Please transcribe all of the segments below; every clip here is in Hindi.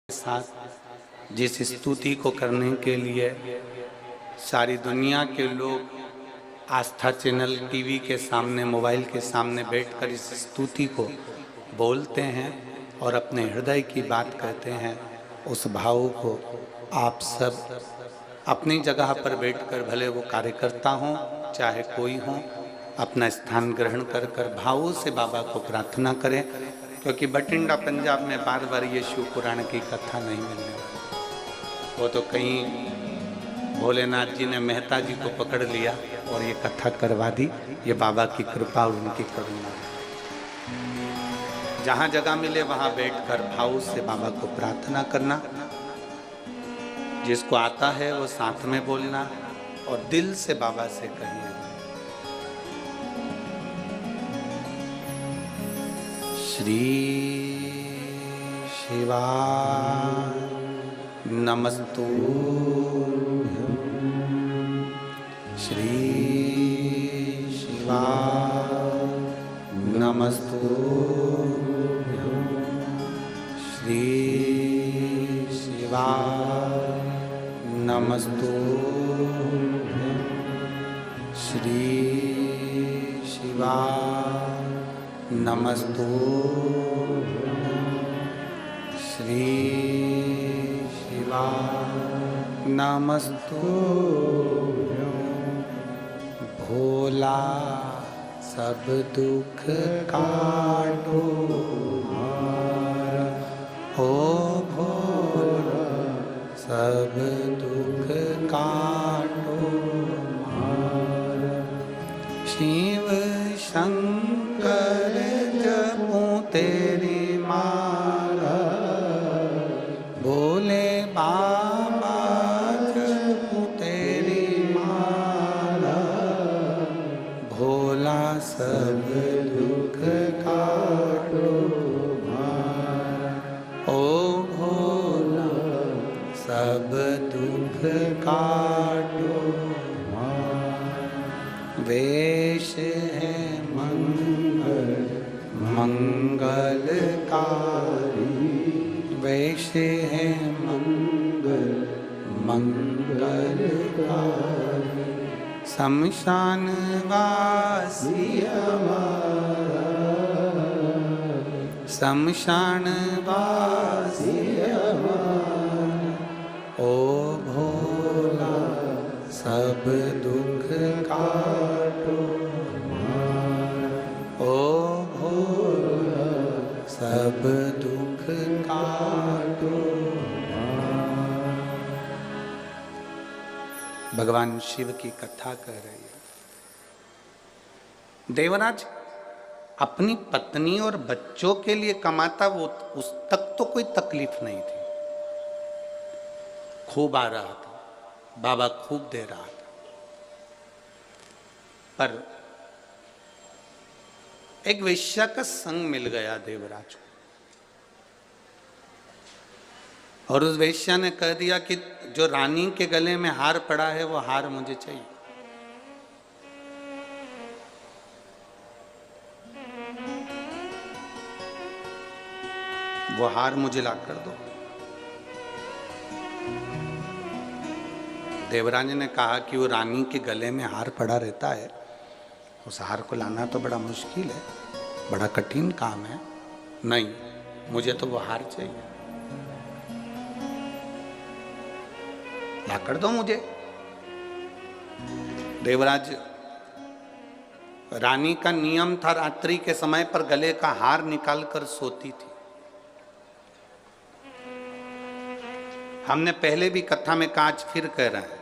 साथ जिस स्तुति को करने के लिए सारी दुनिया के लोग आस्था चैनल टीवी के सामने मोबाइल के सामने बैठकर इस स्तुति को बोलते हैं और अपने हृदय की बात कहते हैं, उस भाव को आप सब अपनी जगह पर बैठकर भले वो कार्यकर्ता हों चाहे कोई हो, अपना स्थान ग्रहण कर कर भावों से बाबा को प्रार्थना करें, क्योंकि बठिंडा पंजाब में बार बार ये शिव पुराण की कथा नहीं मिलने वाली। वो तो कहीं भोलेनाथ जी ने मेहता जी को पकड़ लिया और ये कथा करवा दी। ये बाबा की कृपा और उनकी करुणा। जहाँ जगह मिले वहाँ बैठकर भाव से बाबा को प्रार्थना करना। जिसको आता है वो साथ में बोलना और दिल से बाबा से कहिए, श्री शिवाय नमस्तुभ्यं, श्री शिवाय नमस्तुभ्यं, श्री शिवाय नमस्तुभ्यं, श्री शिवाय नमस्तुभ्यं, श्री शिवाय नमस्तुभ्यं। भोला सब दुख काटो मारा, हो भोला सब दुख काटो मारा। शिव शंकर जपूं तेरी माला, भोले बाबा जपूं तेरी माला। भोला सब दुख काटो मारा, ओ भोला सब दुख काटो मारा। वेश है मंगल मंगलकारी, वेश है मंगल मंगलकारी। शमशान वासी हमारा, शमशान वासी हमारा। ओ भोला सब दुख काटो मारा, ओ भोला सब दुख काटो मारा। भगवान शिव की कथा कह रही है। देवराज अपनी पत्नी और बच्चों के लिए कमाता, वो उस तक तो कोई तकलीफ नहीं थी। खूब आ रहा था, बाबा खूब दे रहा था, पर एक वेश्या का संग मिल गया देवराज को, और उस वेश्या ने कह दिया कि जो रानी के गले में हार पड़ा है वो हार मुझे चाहिए। वो हार मुझे ला कर दो। देवराज ने कहा कि वो रानी के गले में हार पड़ा रहता है, उस हार को लाना तो बड़ा मुश्किल है, बड़ा कठिन काम है। नहीं, मुझे तो वो हार चाहिए, ला कर दो मुझे। देवराज, रानी का नियम था रात्रि के समय पर गले का हार निकालकर सोती थी। हमने पहले भी कथा में कहा, आज फिर कह रहे हैं,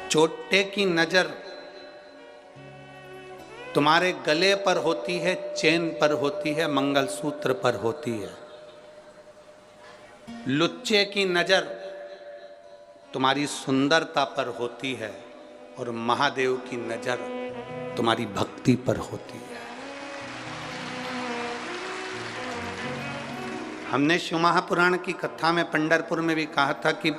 चोटे की नजर तुम्हारे गले पर होती है, चेन पर होती है, मंगलसूत्र पर होती है। लुच्चे की नजर तुम्हारी सुंदरता पर होती है, और महादेव की नजर तुम्हारी भक्ति पर होती है। हमने शिव महापुराण की कथा में पंढरपुर में भी कहा था कि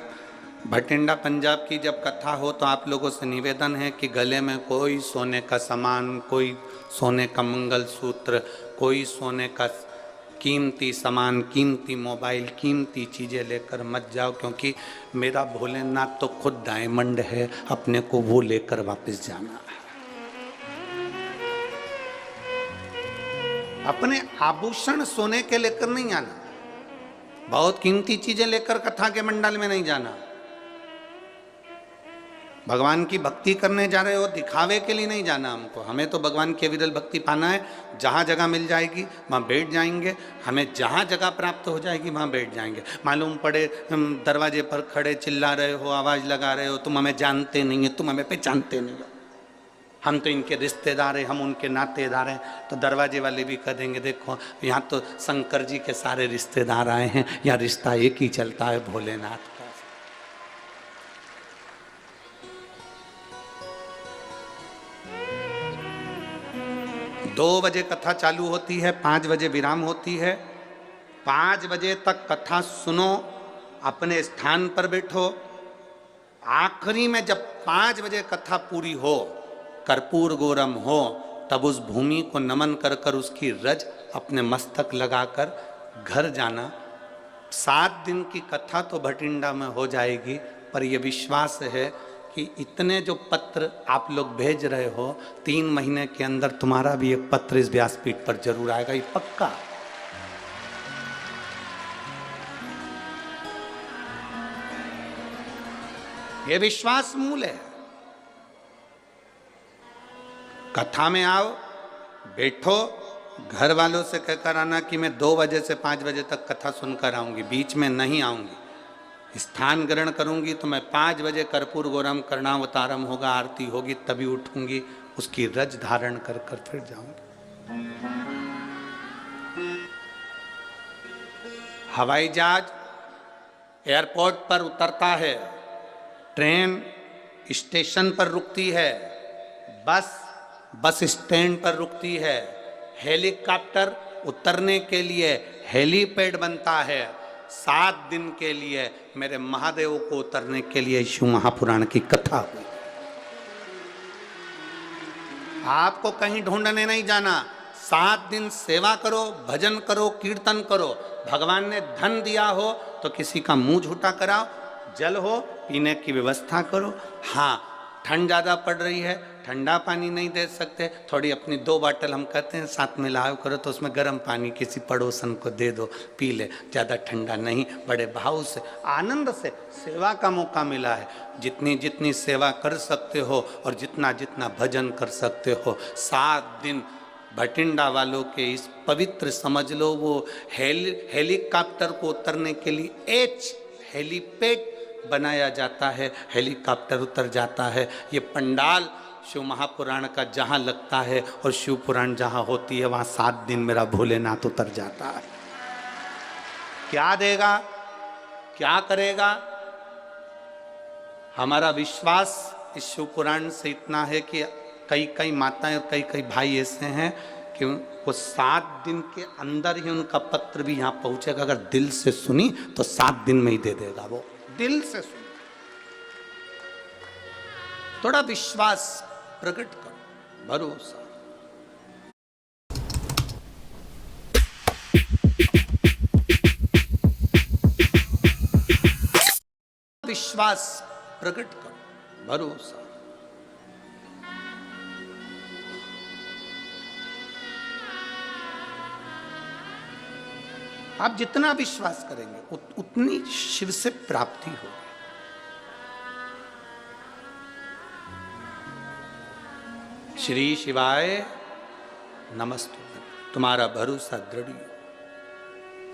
भटिंडा पंजाब की जब कथा हो तो आप लोगों से निवेदन है कि गले में कोई सोने का सामान, कोई सोने का मंगलसूत्र, कोई सोने का कीमती सामान, कीमती मोबाइल, कीमती चीज़ें लेकर मत जाओ, क्योंकि मेरा भोलेनाथ तो खुद डायमंड है, अपने को वो लेकर वापस जाना है। अपने आभूषण सोने के लेकर नहीं आना, बहुत कीमती चीजें लेकर कथा के मंडल में नहीं जाना। भगवान की भक्ति करने जा रहे हो, दिखावे के लिए नहीं जाना हमको। हमें तो भगवान की विरल भक्ति पाना है। जहाँ जगह मिल जाएगी वहाँ बैठ जाएंगे, हमें जहाँ जगह प्राप्त हो जाएगी वहाँ बैठ जाएंगे। मालूम पड़े हम दरवाजे पर खड़े चिल्ला रहे हो, आवाज़ लगा रहे हो, तुम हमें जानते नहीं है, तुम हमें पहचानते नहीं हो, हम तो इनके रिश्तेदार हैं, हम उनके नातेदार हैं, तो दरवाजे वाले भी कह देंगे देखो यहाँ तो शंकर जी के सारे रिश्तेदार आए हैं, यहाँ रिश्ता एक ही चलता है, भोलेनाथ का। 2 बजे कथा चालू होती है, 5 बजे विराम होती है। 5 बजे तक कथा सुनो, अपने स्थान पर बैठो। आखिरी में जब 5 बजे कथा पूरी हो, कर्पूर गौरम हो, तब उस भूमि को नमन कर कर उसकी रज अपने मस्तक लगाकर घर जाना। 7 दिन की कथा तो भटिंडा में हो जाएगी, पर यह विश्वास है कि इतने जो पत्र आप लोग भेज रहे हो, 3 महीने के अंदर तुम्हारा भी एक पत्र इस व्यासपीठ पर जरूर आएगा, ये पक्का। ये विश्वास मूल है। कथा में आओ, बैठो, घर वालों से कहकर आना कि मैं 2 बजे से 5 बजे तक कथा सुनकर आऊंगी, बीच में नहीं आऊंगी। स्थान ग्रहण करूंगी तो मैं 5 बजे कर्पूर गौरम कर्णावतारम होगा, आरती होगी, तभी उठूंगी, उसकी रज धारण कर कर फिर जाऊंगी। हवाई जहाज एयरपोर्ट पर उतरता है, ट्रेन स्टेशन पर रुकती है, बस स्टैंड पर रुकती है, हेलीकॉप्टर उतरने के लिए हेलीपैड बनता है। 7 दिन के लिए मेरे महादेव को उतरने के लिए शिव महापुराण की कथा हुई। आपको कहीं ढूंढने नहीं जाना, 7 दिन सेवा करो, भजन करो, कीर्तन करो। भगवान ने धन दिया हो तो किसी का मुंह झूठा कराओ, जल हो पीने की व्यवस्था करो। हाँ, ठंड ज़्यादा पड़ रही है, ठंडा पानी नहीं दे सकते, थोड़ी अपनी 2 बाटल हम कहते हैं साथ में लाओ करो, तो उसमें गर्म पानी किसी पड़ोसन को दे दो, पी ले, ज़्यादा ठंडा नहीं। बड़े भाव से, आनंद से सेवा का मौका मिला है। जितनी जितनी सेवा कर सकते हो और जितना जितना भजन कर सकते हो, 7 दिन भटिंडा वालों के इस पवित्र, समझ लो वो हेलीकॉप्टर को उतरने के लिए हेलीपैड बनाया जाता है, हेलीकॉप्टर उतर जाता है। ये पंडाल शिव महापुराण का जहाँ लगता है और शिव पुराण जहाँ होती है, वहाँ 7 दिन मेरा भोलेनाथ उतर जाता है। क्या देगा, क्या करेगा? हमारा विश्वास इस शिव पुराण से इतना है कि कई कई माताएं और कई कई भाई ऐसे हैं कि वो 7 दिन के अंदर ही उनका पत्र भी यहाँ पहुँचेगा। अगर दिल से सुनी तो 7 दिन में ही दे देगा, वो दिल से सुनी। थोड़ा विश्वास प्रकट करो, भरोसा। विश्वास प्रकट करो, भरोसा। आप जितना विश्वास करेंगे उतनी शिव से प्राप्ति होगी। श्री शिवाय नमस्तुभ्यं। तुम्हारा भरोसा दृढ़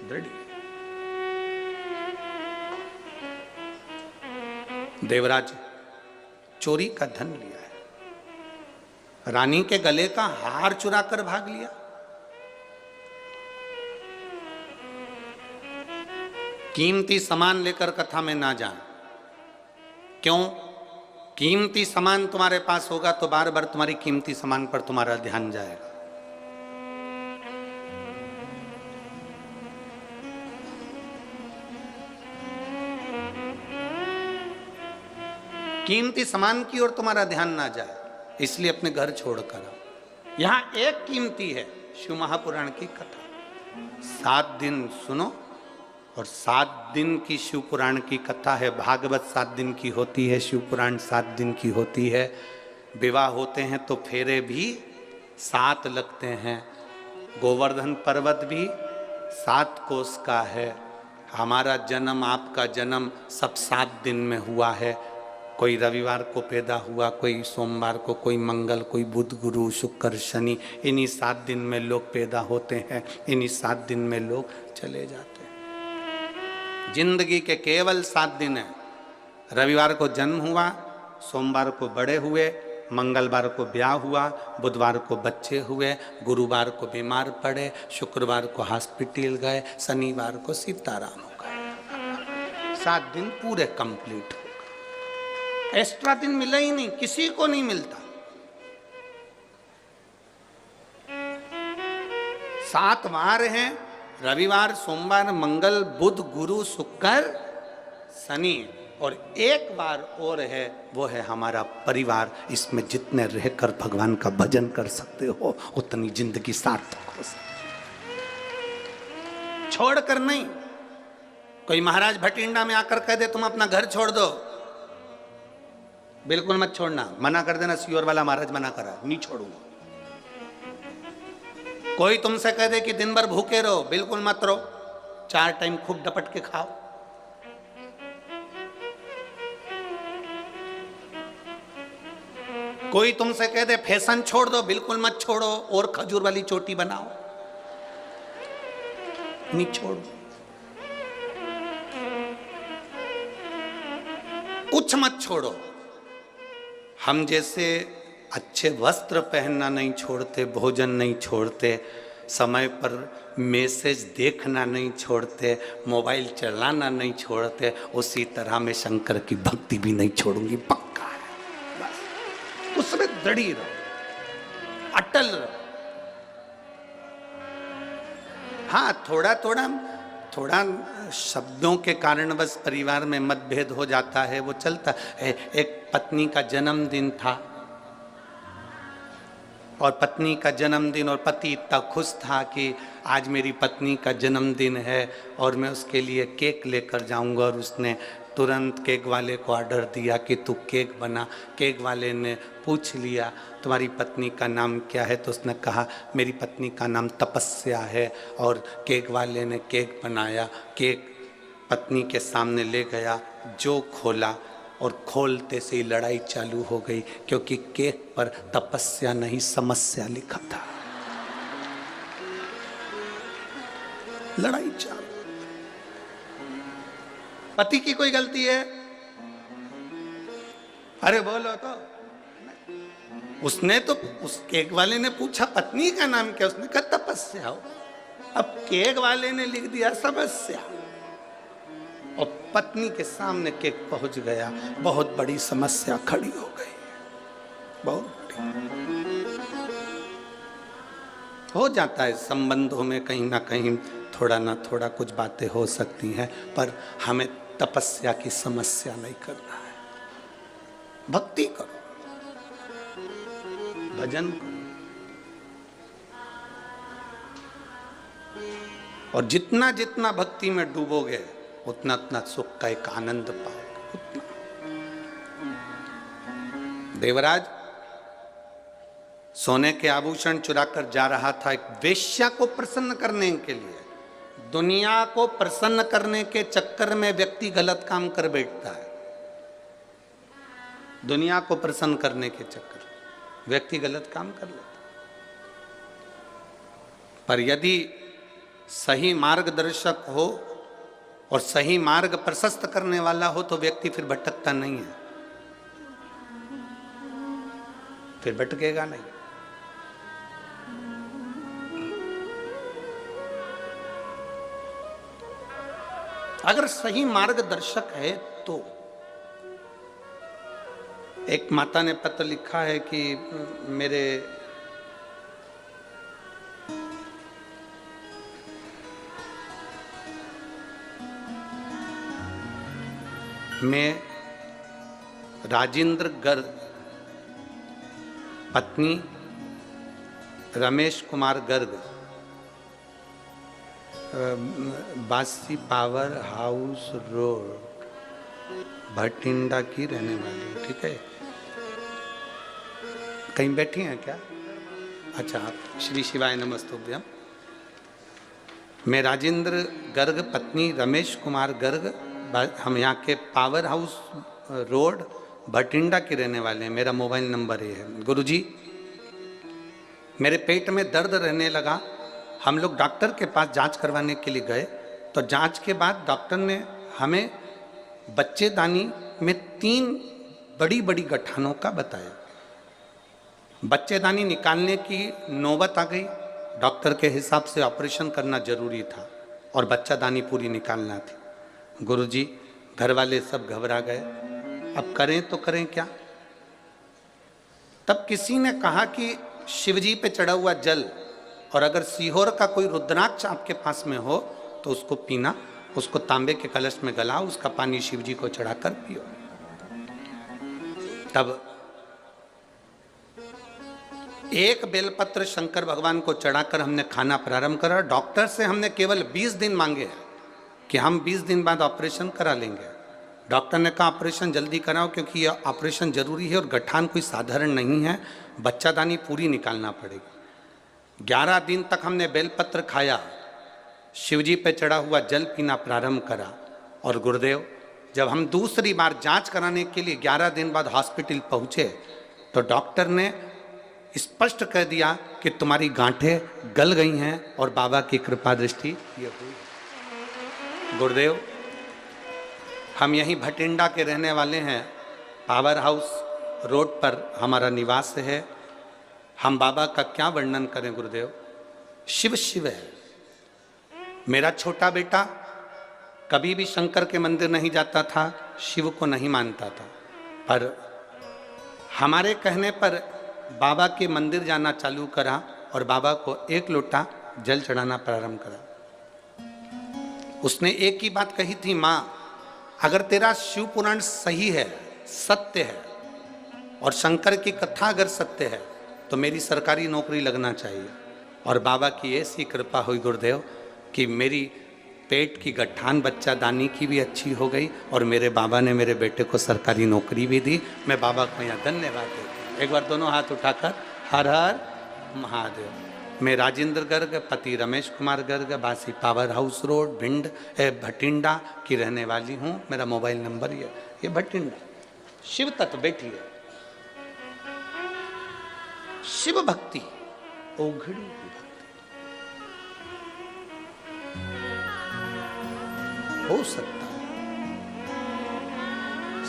दृढ़। देवराज चोरी का धन लिया है, रानी के गले का हार चुरा कर भाग लिया। कीमती सामान लेकर कथा में ना जाए। क्यों? कीमती सामान तुम्हारे पास होगा तो बार बार तुम्हारी कीमती सामान पर तुम्हारा ध्यान जाएगा। कीमती सामान की ओर तुम्हारा ध्यान ना जाए, इसलिए अपने घर छोड़कर आओ। यहां एक कीमती है, शिव महापुराण की कथा। 7 दिन सुनो, और 7 दिन की शिव पुराण की कथा है। भागवत 7 दिन की होती है, शिव पुराण 7 दिन की होती है। विवाह होते हैं तो फेरे भी 7 लगते हैं। गोवर्धन पर्वत भी 7 कोस का है। हमारा जन्म, आपका जन्म सब 7 दिन में हुआ है। कोई रविवार को पैदा हुआ, कोई सोमवार को, कोई मंगल, कोई बुध, गुरु, शुक्र, शनि। इन्हीं 7 दिन में लोग पैदा होते हैं, इन्हीं 7 दिन में लोग चले जाते हैं। जिंदगी के केवल 7 दिन हैं। रविवार को जन्म हुआ, सोमवार को बड़े हुए, मंगलवार को ब्याह हुआ, बुधवार को बच्चे हुए, गुरुवार को बीमार पड़े, शुक्रवार को हॉस्पिटल गए, शनिवार को सीताराम हो गए। 7 दिन पूरे कंप्लीट हो गए। एक्स्ट्रा दिन मिला ही नहीं, किसी को नहीं मिलता। 7 वार हैं, रविवार, सोमवार, मंगल, बुध, गुरु, शुक्र, शनि, और एक बार और है, वो है हमारा परिवार। इसमें जितने रहकर भगवान का भजन कर सकते हो, उतनी जिंदगी सार्थक हो सकती। छोड़कर नहीं। कोई महाराज भटिंडा में आकर कह दे तुम अपना घर छोड़ दो, बिल्कुल मत छोड़ना। मना कर देना, सियोर वाला महाराज मना करा, नहीं छोड़ूंगा। कोई तुमसे कह दे कि दिन भर भूखे रहो, बिल्कुल मत रहो, 4 टाइम खूब डपट के खाओ। कोई तुमसे कह दे फैशन छोड़ दो, बिल्कुल मत छोड़ो, और खजूर वाली चोटी बनाओ, नहीं छोड़ो। कुछ मत छोड़ो। हम जैसे अच्छे वस्त्र पहनना नहीं छोड़ते, भोजन नहीं छोड़ते, समय पर मैसेज देखना नहीं छोड़ते, मोबाइल चलाना नहीं छोड़ते, उसी तरह मैं शंकर की भक्ति भी नहीं छोड़ूंगी। पक्का है, बस उसमें दृढ़ी रहो, अटल रहो। हाँ, थोड़ा शब्दों के कारण बस परिवार में मतभेद हो जाता है, वो चलता है। एक पत्नी का जन्मदिन था, और पत्नी का जन्मदिन, और पति इतना खुश था कि आज मेरी पत्नी का जन्मदिन है और मैं उसके लिए केक लेकर जाऊंगा। और उसने तुरंत केक वाले को ऑर्डर दिया कि तू केक बना। केक वाले ने पूछ लिया तुम्हारी पत्नी का नाम क्या है, तो उसने कहा मेरी पत्नी का नाम तपस्या है। और केक वाले ने केक बनाया, केक पत्नी के सामने ले गया, जो खोला और खोलते से ही लड़ाई चालू हो गई, क्योंकि केक पर तपस्या नहीं समस्या लिखा था। लड़ाई चालू। पति की कोई गलती है? अरे बोलो तो। उसने तो, उस केक वाले ने पूछा पत्नी का नाम क्या, उसने कहा तपस्या हो। अब केक वाले ने लिख दिया समस्या, और पत्नी के सामने केक पहुंच गया, बहुत बड़ी समस्या खड़ी हो गई। बहुत बड़ी हो जाता है संबंधों में, कहीं ना कहीं थोड़ा ना थोड़ा कुछ बातें हो सकती हैं, पर हमें तपस्या की समस्या नहीं करना है। भक्ति करो, भजन करो, और जितना जितना भक्ति में डूबोगे उतना उतना सुख का एक आनंद पाओगे। उतना देवराज सोने के आभूषण चुराकर जा रहा था एक वेश्या को प्रसन्न करने के लिए। दुनिया को प्रसन्न करने के चक्कर में व्यक्ति गलत काम कर बैठता है। दुनिया को प्रसन्न करने के चक्कर में व्यक्ति गलत काम कर लेता। पर यदि सही मार्गदर्शक हो और सही मार्ग प्रशस्त करने वाला हो तो व्यक्ति फिर भटकता नहीं है, फिर भटकेगा नहीं। अगर सही मार्गदर्शक है तो। एक माता ने पत्र लिखा है कि मेरे मैं राजेंद्र गर्ग, पत्नी रमेश कुमार गर्ग, बासी पावर हाउस रोड, भटिंडा की रहने वाली। ठीक है, कहीं बैठी हैं क्या? अच्छा, आप श्री शिवाय नमस्तुभ्यम। मैं राजेंद्र गर्ग, पत्नी रमेश कुमार गर्ग, हम यहाँ के पावर हाउस रोड भटिंडा के रहने वाले हैं। मेरा मोबाइल नंबर ये है। गुरुजी, मेरे पेट में दर्द रहने लगा। हम लोग डॉक्टर के पास जांच करवाने के लिए गए, तो जांच के बाद डॉक्टर ने हमें बच्चेदानी में 3 बड़ी बड़ी गठानों का बताया। बच्चेदानी निकालने की नौबत आ गई। डॉक्टर के हिसाब से ऑपरेशन करना जरूरी था और बच्चादानी पूरी निकालना थी। गुरुजी, घर वाले सब घबरा गए, अब करें तो करें क्या? तब किसी ने कहा कि शिवजी पे चढ़ा हुआ जल, और अगर सीहोर का कोई रुद्राक्ष आपके पास में हो तो उसको पीना, उसको तांबे के कलश में गलाओ, उसका पानी शिवजी को चढ़ाकर पियो। तब एक बेलपत्र शंकर भगवान को चढ़ाकर हमने खाना प्रारंभ करा। डॉक्टर से हमने केवल 20 दिन मांगे कि हम 20 दिन बाद ऑपरेशन करा लेंगे। डॉक्टर ने कहा ऑपरेशन जल्दी कराओ, क्योंकि यह ऑपरेशन जरूरी है और गठान कोई साधारण नहीं है, बच्चादानी पूरी निकालना पड़ेगी। 11 दिन तक हमने बेलपत्र खाया, शिवजी पे चढ़ा हुआ जल पीना प्रारंभ करा। और गुरुदेव, जब हम दूसरी बार जांच कराने के लिए 11 दिन बाद हॉस्पिटल पहुंचे, तो डॉक्टर ने स्पष्ट कह दिया कि तुम्हारी गांठें गल गई हैं और बाबा की कृपा दृष्टि ये हुई। गुरुदेव, हम यहीं भटिंडा के रहने वाले हैं। पावर हाउस रोड पर हमारा निवास है। हम बाबा का क्या वर्णन करें गुरुदेव, शिव शिव है। मेरा छोटा बेटा कभी भी शंकर के मंदिर नहीं जाता था, शिव को नहीं मानता था, पर हमारे कहने पर बाबा के मंदिर जाना चालू करा और बाबा को 1 लोटा जल चढ़ाना प्रारंभ करा। उसने एक ही बात कही थी, माँ अगर तेरा शिव पुराण सही है, सत्य है, और शंकर की कथा अगर सत्य है, तो मेरी सरकारी नौकरी लगना चाहिए। और बाबा की ऐसी कृपा हुई गुरुदेव कि मेरी पेट की गठान बच्चादानी की भी अच्छी हो गई और मेरे बाबा ने मेरे बेटे को सरकारी नौकरी भी दी। मैं बाबा को यहाँ धन्यवाद देता हूँ। एक बार दोनों हाथ उठाकर हर हर महादेव। मैं राजेंद्र गर्ग, पति रमेश कुमार गर्ग, बासी power house road Bhind Bathinda की रहने वाली हूँ। मेरा मोबाइल नंबर ये भटिंडा। शिव तत्व बेटी है, शिव भक्ति ओघड़ी की भक्ति हो सकता है।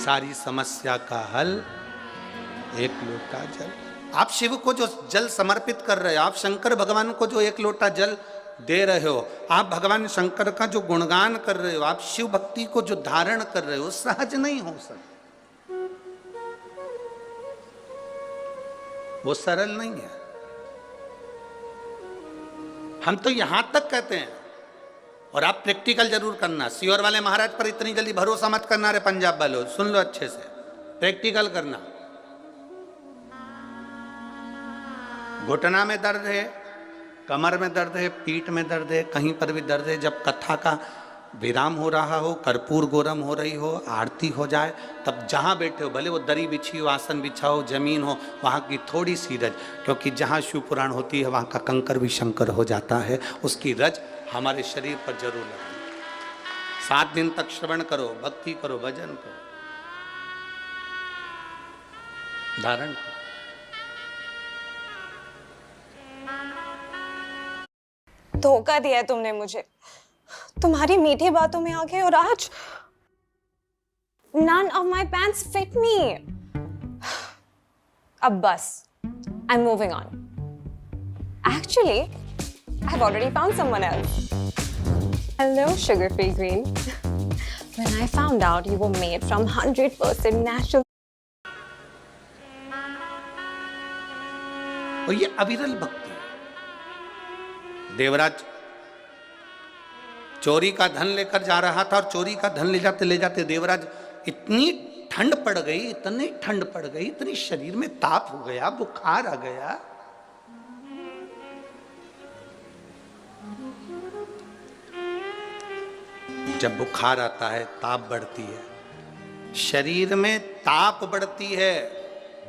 सारी समस्या का हल 1 लोटा जल। आप शिव को जो जल समर्पित कर रहे हो, आप शंकर भगवान को जो 1 लोटा जल दे रहे हो, आप भगवान शंकर का जो गुणगान कर रहे हो, आप शिव भक्ति को जो धारण कर रहे हो, सहज नहीं हो सकता, वो सरल नहीं है। हम तो यहां तक कहते हैं, और आप प्रैक्टिकल जरूर करना। सीहोर वाले महाराज पर इतनी जल्दी भरोसा मत करना रे पंजाब वालों, सुन लो अच्छे से, प्रैक्टिकल करना। घुटना में दर्द है, कमर में दर्द है, पीठ में दर्द है, कहीं पर भी दर्द है, जब कथा का विराम हो रहा हो, कर्पूर गोरम हो रही हो, आरती हो जाए, तब जहाँ बैठे हो, भले वो दरी बिछी हो, आसन बिछा हो, जमीन हो, वहाँ की थोड़ी सी रज, क्योंकि जहाँ शिव पुराण होती है वहाँ का कंकर भी शंकर हो जाता है, उसकी रज हमारे शरीर पर जरूर लगाए। 7 दिन तक श्रवण करो, भक्ति करो, भजन करो, धारण करो। धोखा दिया तुमने मुझे, तुम्हारी मीठी बातों में आके, और आज none of my pants fit me. अब बस, I'm moving on. Actually, I've already found someone else. Hello, sugar-free green. When I found out you were made from 100% natural. और ये अविरल भक्ति। देवराज चोरी का धन लेकर जा रहा था, और चोरी का धन ले जाते देवराज इतनी ठंड पड़ गई, इतनी ठंड पड़ गई, इतनी शरीर में ताप हो गया, बुखार आ गया। जब बुखार आता है, ताप बढ़ती है, शरीर में ताप बढ़ती है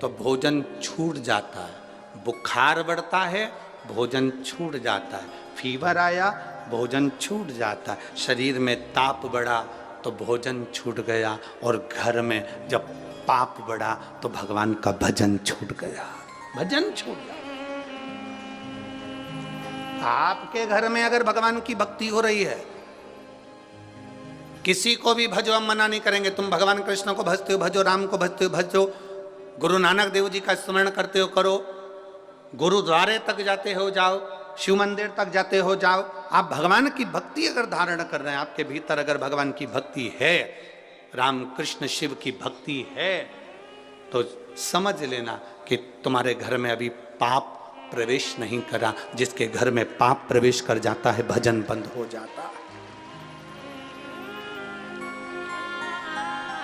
तो भोजन छूट जाता है। बुखार बढ़ता है, भोजन छूट जाता है। फीवर आया, भोजन छूट जाता है। शरीर में ताप बढ़ा तो भोजन छूट गया। और घर में जब पाप बढ़ा तो भगवान का भजन छूट गया, भजन छूट गया। आपके घर में अगर भगवान की भक्ति हो रही है, किसी को भी भजो, हम मना नहीं करेंगे। तुम भगवान कृष्ण को भजते हो, भजो, राम को भजते हो, भजो, गुरु नानक देव जी का स्मरण करते हो, करो, गुरुद्वारे तक जाते हो, जाओ, शिव मंदिर तक जाते हो, जाओ। आप भगवान की भक्ति अगर धारण कर रहे हैं, आपके भीतर अगर भगवान की भक्ति है, राम कृष्ण शिव की भक्ति है, तो समझ लेना कि तुम्हारे घर में अभी पाप प्रवेश नहीं करा। जिसके घर में पाप प्रवेश कर जाता है, भजन बंद हो जाता है।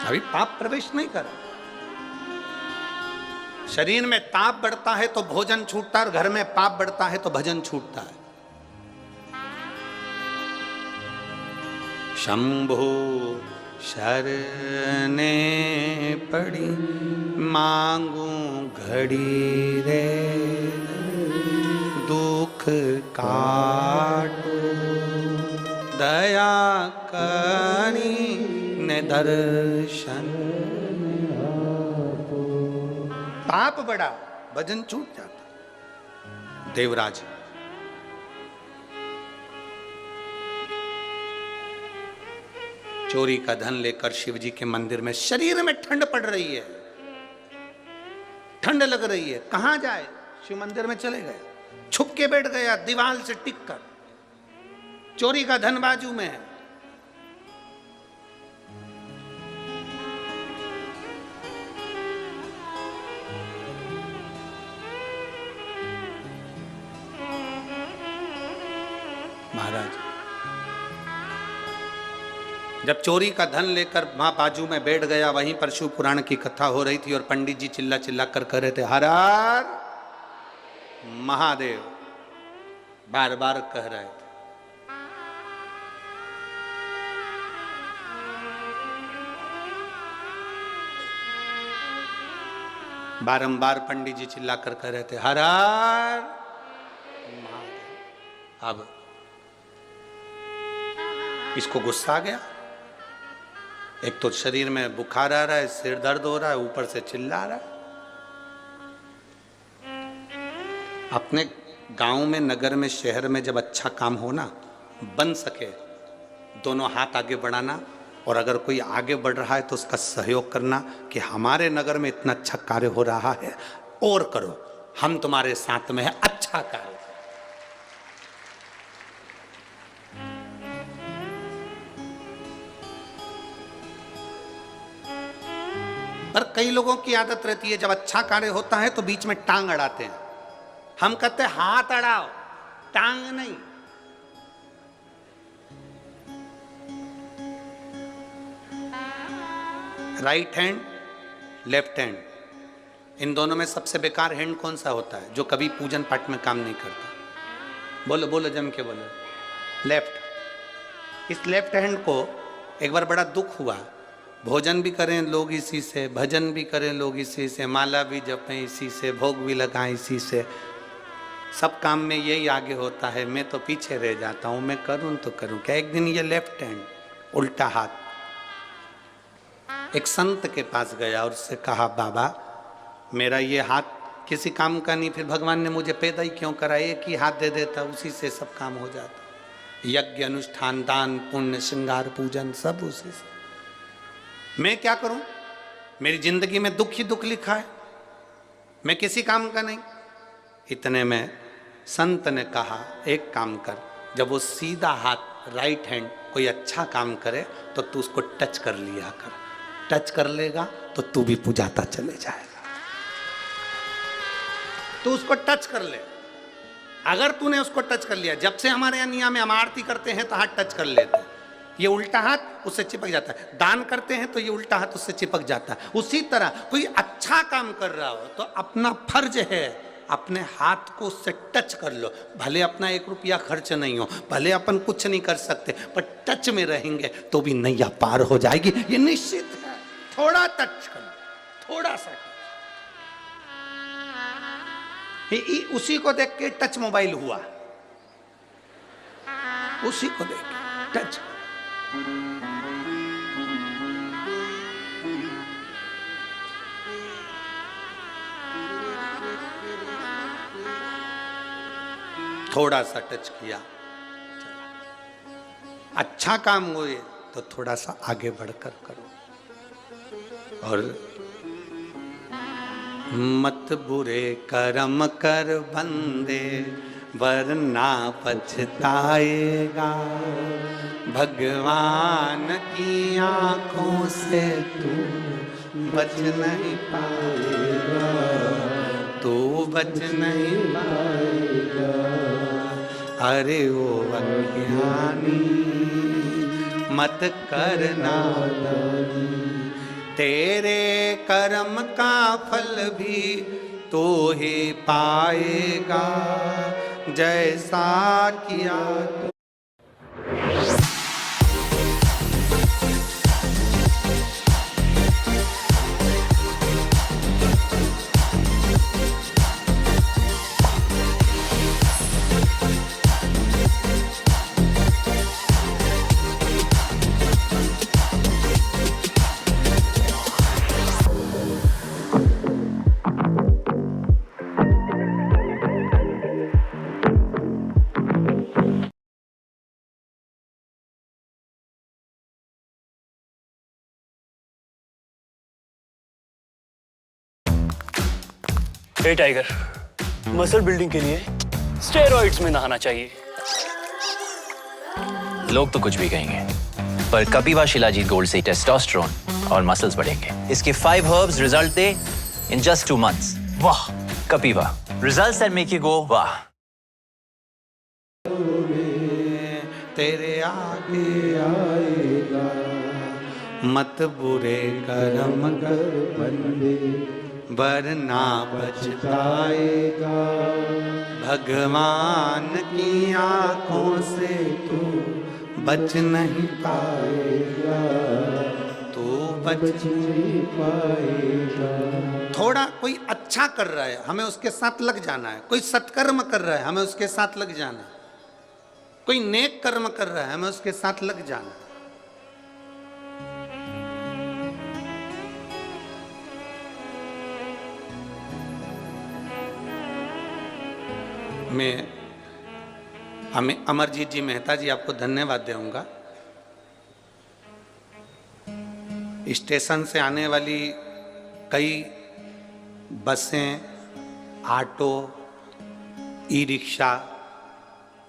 अभी पाप प्रवेश नहीं करा। शरीर में ताप बढ़ता है तो भोजन छूटता है, और घर में पाप बढ़ता है तो भजन छूटता है। शंभो शरणे पड़ी मांगू घड़ी रे, दुख काटो दया करी ने दर्शन। पाप बढ़ा, भजन छूट जाता। देवराज चोरी का धन लेकर शिव जी के मंदिर में, शरीर में ठंड पड़ रही है, ठंड लग रही है, कहां जाए? शिव मंदिर में चले गए, छुप के बैठ गया दीवार से टिक कर। चोरी का धन बाजू में है। महाराज जब चोरी का धन लेकर वहां बाजू में बैठ गया, वहीं पर शिव पुराण की कथा हो रही थी और पंडित जी चिल्ला चिल्ला कर कह रहे थे, हर हर महादेव, बार बार कह रहे थे। बारंबार पंडित जी चिल्ला कर कह रहे थे, हर हर महादेव। अब इसको गुस्सा आ गया। एक तो शरीर में बुखार आ रहा है, सिर दर्द हो रहा है, ऊपर से चिल्ला रहा है। अपने गांव में, नगर में, शहर में जब अच्छा काम हो ना, बन सके, दोनों हाथ आगे बढ़ाना, और अगर कोई आगे बढ़ रहा है तो उसका सहयोग करना कि हमारे नगर में इतना अच्छा कार्य हो रहा है, और करो, हम तुम्हारे साथ में है, अच्छा कार्य। पर कई लोगों की आदत रहती है, जब अच्छा कार्य होता है तो बीच में टांग अड़ाते हैं। हम कहते हैं हाथ अड़ाओ, टांग नहीं। राइट हैंड, लेफ्ट हैंड, इन दोनों में सबसे बेकार हैंड कौन सा होता है? जो कभी पूजन पाठ में काम नहीं करता। बोलो बोलो, जम के बोलो। लेफ्ट। इस लेफ्ट हैंड को एक बार बड़ा दुख हुआ। भोजन भी करें लोग इसी से, भजन भी करें लोग इसी से, माला भी जपें इसी से, भोग भी लगाएं इसी से, सब काम में यही आगे होता है, मैं तो पीछे रह जाता हूं, मैं करूं तो करूं क्या। एक दिन ये लेफ्ट हैंड, उल्टा हाथ, एक संत के पास गया और उससे कहा, बाबा मेरा ये हाथ किसी काम का नहीं, फिर भगवान ने मुझे पैदा ही क्यों करा? एक ही हाथ दे देता, उसी से सब काम हो जाता। यज्ञ, अनुष्ठान, दान, पुण्य, श्रृंगार, पूजन, सब उसी से। मैं क्या करूं? मेरी जिंदगी में दुख ही दुख लिखा है, मैं किसी काम का नहीं। इतने में संत ने कहा, एक काम कर, जब वो सीधा हाथ राइट हैंड कोई अच्छा काम करे तो तू उसको टच कर लिया कर, टच कर लेगा तो तू भी पूजाता चले जाएगा। तू उसको टच कर ले। अगर तूने उसको टच कर लिया, जब से हमारे यहाँ नियम में हम आरती करते हैं तो हाथ टच कर लेते हैं, ये उल्टा हाथ उससे चिपक जाता है, दान करते हैं तो ये उल्टा हाथ उससे चिपक जाता है। उसी तरह कोई अच्छा काम कर रहा हो तो अपना फर्ज है अपने हाथ को उससे टच कर लो, भले अपना 1 रुपया खर्च नहीं हो, भले अपन कुछ नहीं कर सकते, पर टच में रहेंगे तो भी नैया पार हो जाएगी, ये निश्चित है। थोड़ा टच कर लो, थोड़ा सा उसी को देख के टच मोबाइल हुआ, उसी को देख के टच। थोड़ा सा टच किया, अच्छा काम हुए तो थोड़ा सा आगे बढ़कर करो। और मत बुरे कर्म कर बंदे वरना पछताएगा, भगवान की आंखों से तू बच नहीं पाएगा, तू बच नहीं पाएगा। अरे वो अज्ञानी मत करना, तेरे कर्म का फल भी तो ही पाएगा, जैसा किया तो। हे टाइगर, मसल बिल्डिंग के लिए स्टेरॉइड्स में नहाना चाहिए। लोग तो कुछ भी कहेंगे, पर कपिवा शिलाजीत गोल्ड से टेस्टोस्टेरोन और मसल्स बढ़ेंगे। इसके 5 herbs result they in just 2 months। वाह! Kapiva, results that make you go वाह। तेरे आगे आएगा, मत बुरे कर्म कर बंदे वरना पछताएगा, भगवान की आंखों से तू बच नहीं पाएगा, तू बच नहीं पाएगा। थोड़ा कोई अच्छा कर रहा है हमें उसके साथ लग जाना है, कोई सत्कर्म कर रहा है हमें उसके साथ लग जाना है, कोई नेक कर्म कर रहा है हमें उसके साथ लग जाना है। मैं अमरजीत जी मेहता जी आपको धन्यवाद दूंगा। स्टेशन से आने वाली कई बसें, ऑटो, ई रिक्शा,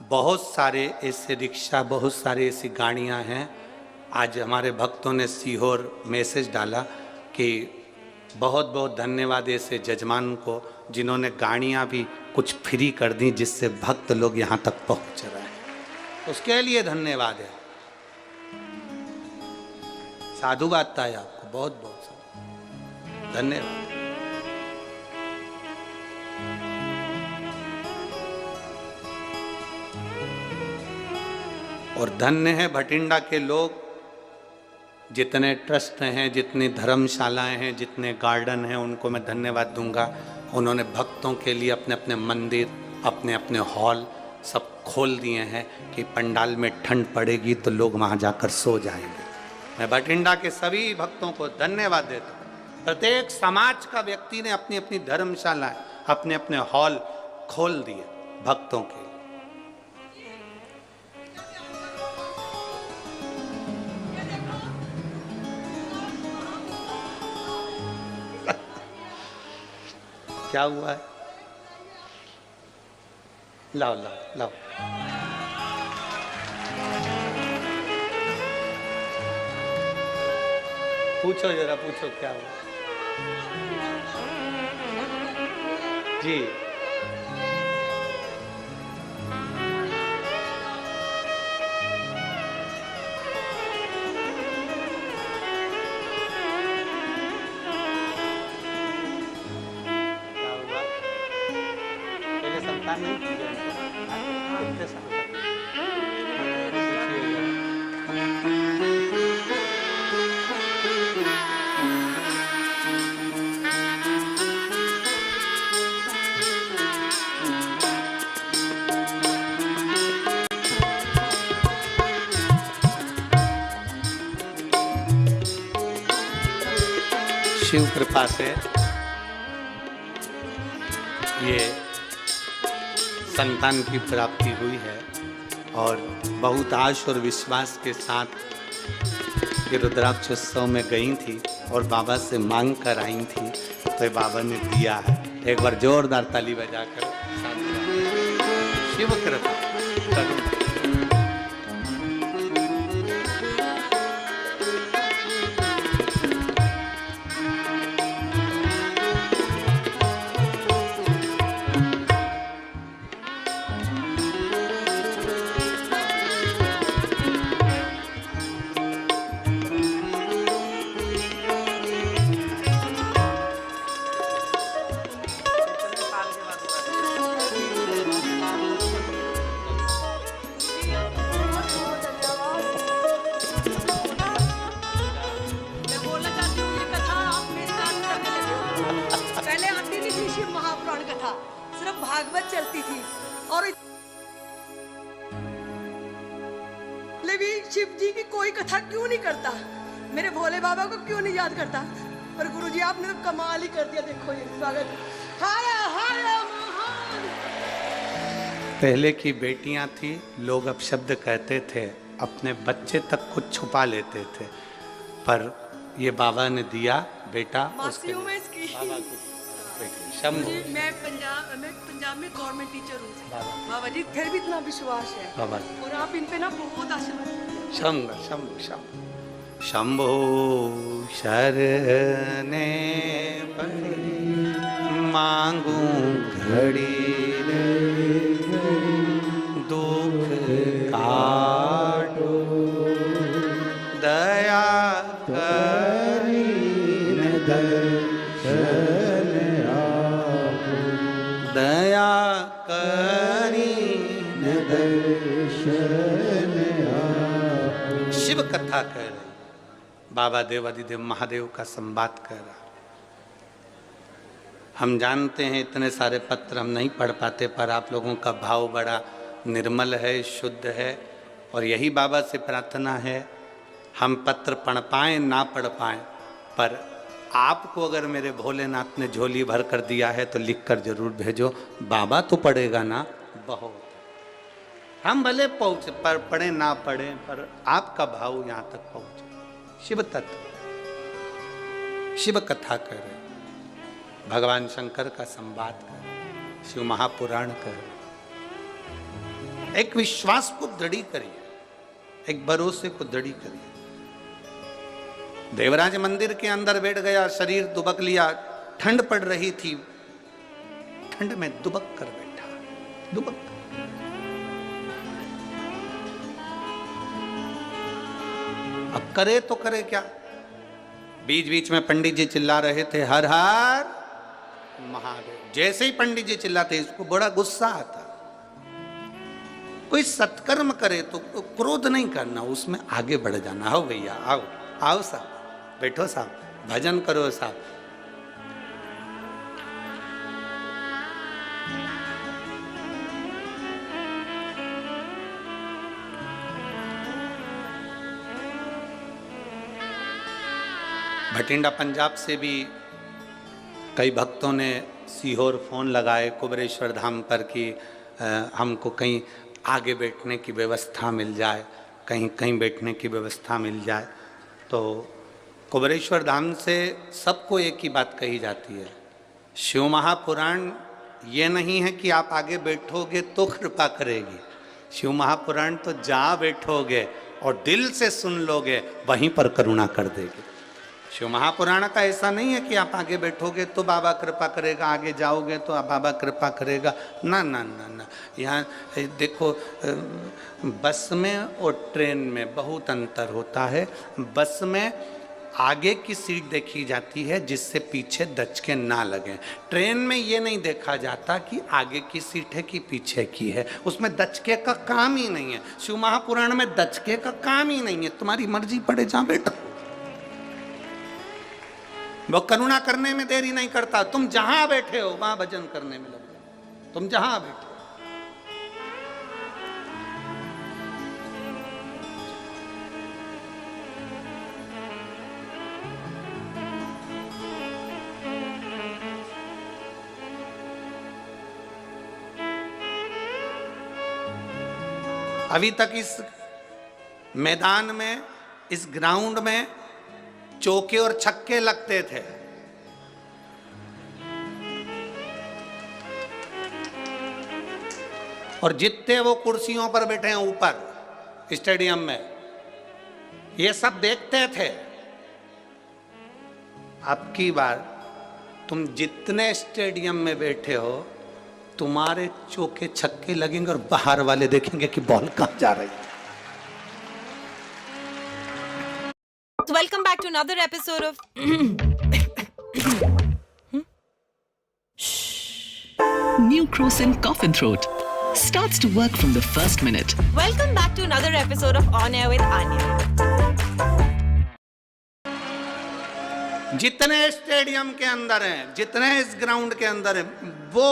बहुत सारे ऐसे रिक्शा, बहुत सारे ऐसी गाड़ियां हैं। आज हमारे भक्तों ने सीहोर मैसेज डाला कि बहुत बहुत धन्यवाद ऐसे जजमान को जिन्होंने गाड़ियां भी कुछ फ्री कर दी जिससे भक्त लोग यहाँ तक पहुँच रहे हैं, उसके लिए धन्यवाद है। साधुवाद है आपको, बहुत बहुत धन्यवाद। और धन्य है भटिंडा के लोग, जितने ट्रस्ट हैं, जितनी धर्मशालाएं हैं, जितने गार्डन हैं, उनको मैं धन्यवाद दूंगा। उन्होंने भक्तों के लिए अपने अपने मंदिर, अपने अपने हॉल सब खोल दिए हैं कि पंडाल में ठंड पड़ेगी तो लोग वहाँ जाकर सो जाएंगे। मैं भटिंडा के सभी भक्तों को धन्यवाद देता हूँ। प्रत्येक समाज का व्यक्ति ने अपनी अपनी धर्मशालाएं, अपने अपने हॉल खोल दिए भक्तों के। क्या हुआ है? लाओ लाओ लाओ। पूछो जरा, पूछो क्या हुआ जी? पता नहीं किया कितने साल तक। शिव कृपा से ये संतान की प्राप्ति हुई है और बहुत आश और विश्वास के साथ ये रुद्राक्ष उत्सव में गई थी और बाबा से मांग कर आई थी, तो ये बाबा ने दिया है। एक बार जोरदार ताली बजाकर शिव कृपा करूं। भागवत चलती थी और भी शिव जी की कोई कथा क्यों नहीं करता, मेरे भोले बाबा को क्यों नहीं याद करता। पर गुरुजी आपने तो कमाल ही कर दिया। देखो ये स्वागत। हाय हाय महान। पहले की बेटियां थी, लोग अपशब्द कहते थे, अपने बच्चे तक कुछ छुपा लेते थे, पर ये बाबा ने दिया बेटा। मासी हूं मैं इसकी। बाबा की शंभू। मैं पंजाब में गवर्नमेंट टीचर हूँ बाबा जी, फिर भी इतना विश्वास है बाबा और आप इन पे ना बहुत आशीर्वाद। शंभु शंभु शंभु शंभो शरणे पड़ी मांगू घड़ी दुख काटो दया करीन दर्शन आपो दया करीन दर्शन आपो। शिव कथा कह रही, बाबा देवादिदेव महादेव का संवाद कर रहा। हम जानते हैं इतने सारे पत्र हम नहीं पढ़ पाते, पर आप लोगों का भाव बड़ा निर्मल है, शुद्ध है, और यही बाबा से प्रार्थना है हम पत्र पढ़ पाएं ना पढ़ पाएं, पर आपको अगर मेरे भोलेनाथ ने झोली भर कर दिया है तो लिख कर जरूर भेजो। बाबा तो पढ़ेगा ना, बहुत हम भले पहुँचे पर पढ़े ना पढ़े, पर आपका भाव यहाँ तक पहुँचे। शिव तत्व, शिव कथा कर रहे, भगवान शंकर का संवाद कर, शिव महापुराण कर, एक विश्वास को दृढ़ करिए, एक भरोसे को दृढ़ करिए। देवराज मंदिर के अंदर बैठ गया, शरीर दुबक लिया, ठंड पड़ रही थी, ठंड में दुबक कर बैठा, दुबक कर। अब करे तो करे क्या। बीच बीच में पंडित जी चिल्ला रहे थे हर हर महादेव। जैसे ही पंडित जी चिल्लाते इसको बड़ा गुस्सा आता। कोई सत्कर्म करे तो क्रोध नहीं करना, उसमें आगे बढ़ जाना। आओ भैया आओ, आओ साहब, बैठो साहब, भजन करो साहब। भटिंडा पंजाब से भी कई भक्तों ने सीहोर फ़ोन लगाए कुबरेश्वर धाम पर कि हमको कहीं आगे बैठने की व्यवस्था मिल जाए, कहीं कहीं बैठने की व्यवस्था मिल जाए। तो कुबरेश्वर धाम से सबको एक ही बात कही जाती है, शिव महापुराण ये नहीं है कि आप आगे बैठोगे तो कृपा करेगी। शिव महापुराण तो जहाँ बैठोगे और दिल से सुन लोगे वहीं पर करुणा कर देगी। शिव महापुराण का ऐसा नहीं है कि आप आगे बैठोगे तो बाबा कृपा करेगा, आगे जाओगे तो बाबा कृपा करेगा। ना ना ना ना, यहाँ देखो बस में और ट्रेन में बहुत अंतर होता है। बस में आगे की सीट देखी जाती है जिससे पीछे दचके ना लगे। ट्रेन में ये नहीं देखा जाता कि आगे की सीट है कि पीछे की है, उसमें दचके का काम ही नहीं है। शिव महापुराण में दचके का काम ही नहीं है, तुम्हारी मर्जी पड़े जहां बैठो। वो करुणा करने में देरी नहीं करता, तुम जहां बैठे हो वहां भजन करने में लग जाओ, तुम जहां बैठे। अभी तक इस मैदान में, इस ग्राउंड में चौके और छक्के लगते थे। और जितने वो कुर्सियों पर बैठे हैं ऊपर स्टेडियम में, ये सब देखते थे। अब की बार तुम जितने स्टेडियम में बैठे हो, तुम्हारे चौके छक्के लगेंगे और बाहर वाले देखेंगे कि बॉल कहां जा रही है। Welcome back to another episode of New Crocin Cough and Throat starts to work from the first minute. Welcome back to another episode of On Air with Anya. जितने स्टेडियम के अंदर हैं, जितने इस ग्राउंड के अंदर हैं, वो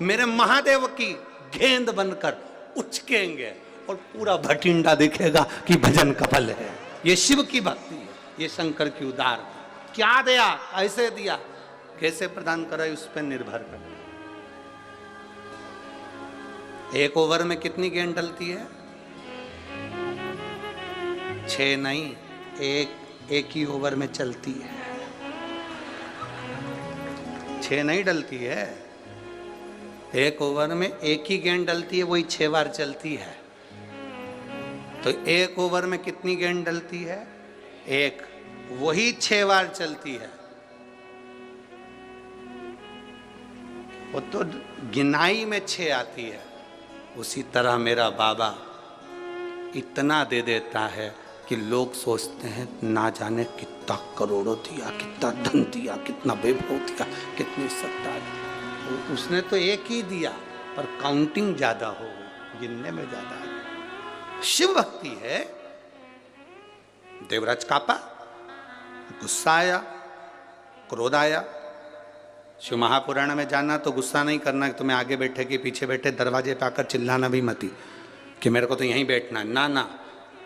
मेरे महादेव की गेंद बनकर उचकेंगे और पूरा भटिंडा दिखेगा कि भजन कफल है। ये शिव की भक्ति है, ये शंकर की उदार। क्या दिया, कैसे दिया, कैसे प्रदान करा, उस पर निर्भर कर। एक ओवर में कितनी गेंद डलती है? 6 नहीं, एक ही ओवर में चलती है। 6 नहीं डलती है, एक ओवर में एक ही गेंद डलती है, वही 6 बार चलती है। तो एक ओवर में कितनी गेंद डलती है? एक, वही 6 बार चलती है। वो तो गिनाई में 6 आती है। उसी तरह मेरा बाबा इतना दे देता है कि लोग सोचते हैं ना जाने कितना करोड़ों दिया, कितना धन दिया, कितना वैभव दिया, कितनी सत्ता दी। उसने तो एक ही दिया, पर काउंटिंग ज्यादा हो, गिनने में ज्यादा है। शिव भक्ति है। देवराज कापा, गुस्सा आया, क्रोध आया। शिव महापुराण में जाना तो गुस्सा नहीं करना कि तुम्हें आगे बैठे कि पीछे बैठे, दरवाजे पे आकर चिल्लाना भी मती कि मेरे को तो यहीं बैठना है। ना ना,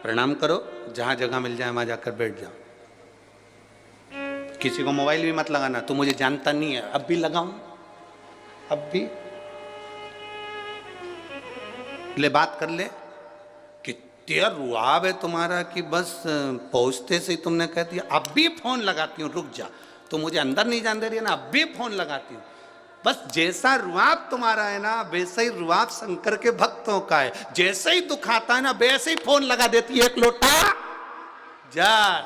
प्रणाम करो, जहां जगह मिल जाए वहां जाकर बैठ जाओ। किसी को मोबाइल भी मत लगाना, तू मुझे जानता नहीं है, अब भी लगाऊं, अब भी ले बात कर ले। कितना रुआब है तुम्हारा कि बस पहुंचते से ही तुमने कह दिया अब भी फोन लगाती हूँ, रुक जा, तो मुझे अंदर नहीं जान दे रही है ना, अब भी फोन लगाती हूँ। बस जैसा रुआब तुम्हारा है ना, वैसे ही रुआब शंकर के भक्तों का है। जैसे ही दुख आता है ना, वैसे ही फोन लगा देती है, एक लोटा जा,